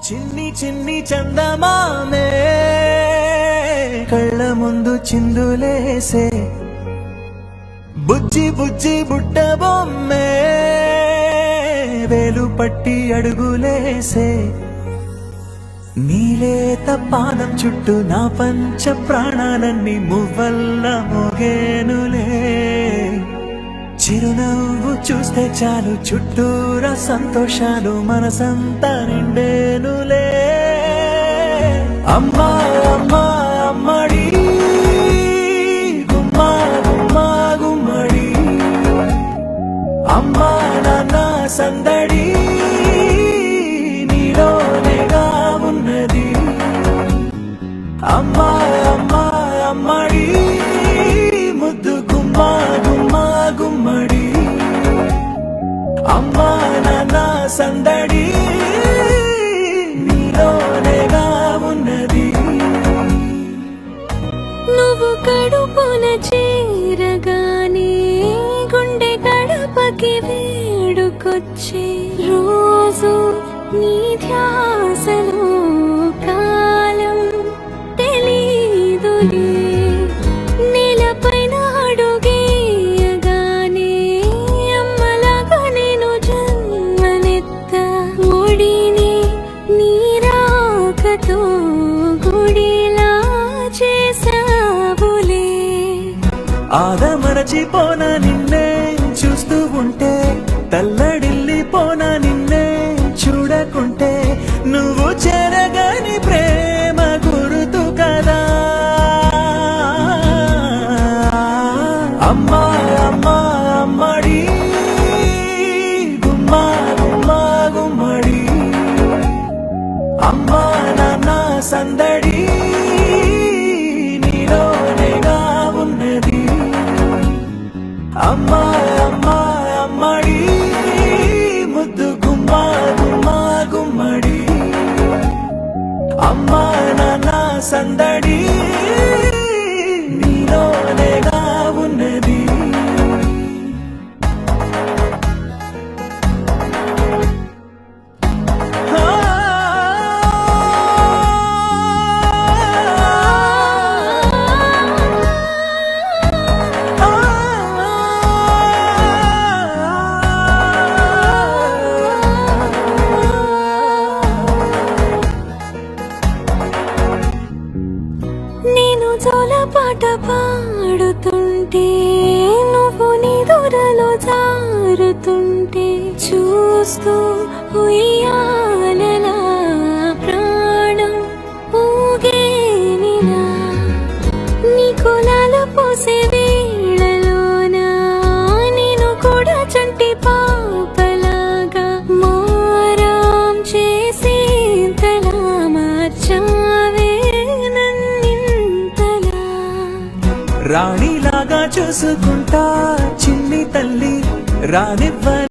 చిన్ని చిన్ని చందమామే కళ్ళ ముందు చిందులేసే బుజ్జి బుజ్జి బుట్ట బొమ్మే వేలు పట్టి అడుగులేసే నీలేత పాదం చుట్టూ నా పంచ ప్రాణాలన్నీ మువ్వల్ల మోగేనులే చిరునవ్వు చూస్తే చాలు చుట్టూరా సంతోషాలు మనసంతా నిండేనులే అమ్మా అమ్మా అమ్మడి గుమ్మా గుమ్మా గుమ్మడి అమ్మా నాన్న సందడి నీలోనేగా ఉన్నది అమ్మా అమ్మా అమ్మడి ముద్దు గుమ్మా గుమ్మా గుమ్మడి అమ్మా నాన్న సందడి నీలోనేగా ఉన్నది నువ్వు కడుపున చేరగానే గుండె గడపకి వేడుకొచ్చే రోజు నీ ధ్యాసలో కాలం తెలీదులే నేలపైన అడుగేయగానే అమ్మలాగా నేను జన్మనెత్త ఒడిని నీరాకతో గుడిలా చేసావులే ఆదమరచిపోనా నిన్నే చూస్తూ ఉంటే తల్లడిల్లిపోనా నిన్నే చూడకుంటే నువ్వు చెరగని ప్రేమ గురుతు కదా అమ్మా అమ్మా అమ్మడి గుమ్మా గుమ్మా గుమ్మడి అమ్మా నాన్న సందడి నీలోనేగా ఉన్నది అమ్మా అమ్మా అమ్మడి ముద్దు గుమ్మా గుమ్మా గుమ్మడి అమ్మా నాన్న సందడి నీలోనేగా ఉన్నది నేను జోలపాట పాడుతుంటే నువ్వు నిదురలో జారుతుంటే చూస్తూ ఉయ్యాలలా ప్రాణం ఊగేనిలా నీ కులాల పోసే వేళలోనా నేను కూడా చంటి పాపలాగా మారాం చేసి తలా మార్చావే రాణిలాగా చూసుకుంటా చిన్ని తల్లి రానివ్వ